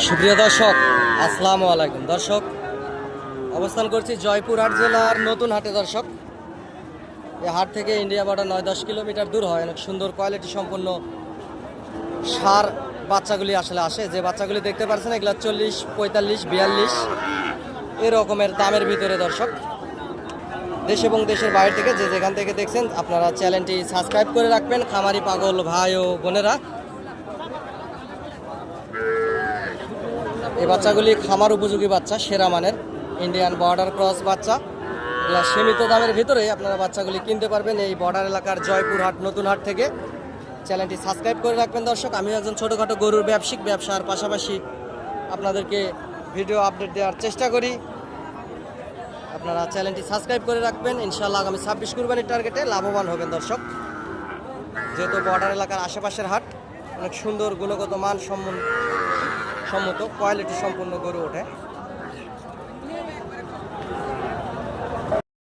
সুপ্রিয় দর্শক, আসসালামু আলাইকুম। দর্শক, অবস্থান করছি জয়পুরহাট জেলার নতুন হাটে। দর্শক, এই হাট থেকে ইন্ডিয়া বর্ডার 9-10 কিলোমিটার দূর হয়। অনেক সুন্দর কোয়ালিটি সম্পন্ন সার বাচ্চাগুলি আসলে আসে। যে বাচ্চাগুলি দেখতে পাচ্ছেন এগুলো 40, 45, 42 এরকমের দামের ভিতরে। দর্শক, দেশ এবং দেশের বাইরে থেকে যে যেখান থেকে দেখছেন আপনারা চ্যানেলটি সাবস্ক্রাইব করে রাখবেন। খামারি পাগল ভাই ও বোনেরা, এই বাচ্চাগুলি খামার উপযোগী বাচ্চা, সেরা মানের ইন্ডিয়ান বর্ডার ক্রস বাচ্চা। এগুলা সীমিত দামের ভিতরে আপনারা বাচ্চাগুলি কিনতে পারবেন এই বর্ডার এলাকার জয়পুরহাট নতুন হাট থেকে। চ্যানেলটি সাবস্ক্রাইব করে রাখবেন। দর্শক, আমি একজন ছোটোখাটো গরুর ব্যবসার পাশাপাশি আপনাদেরকে ভিডিও আপডেট দেওয়ার চেষ্টা করি। আপনারা চ্যানেলটি সাবস্ক্রাইব করে রাখবেন। ইনশাআল্লাহ আগামী 26 কুরবানির টার্গেটে লাভবান হবেন। দর্শক, যেহেতু বর্ডার এলাকার আশেপাশের হাট, অনেক সুন্দর গুণগত মান সম্মত কোয়ালিটি সম্পন্ন গরু ওঠে।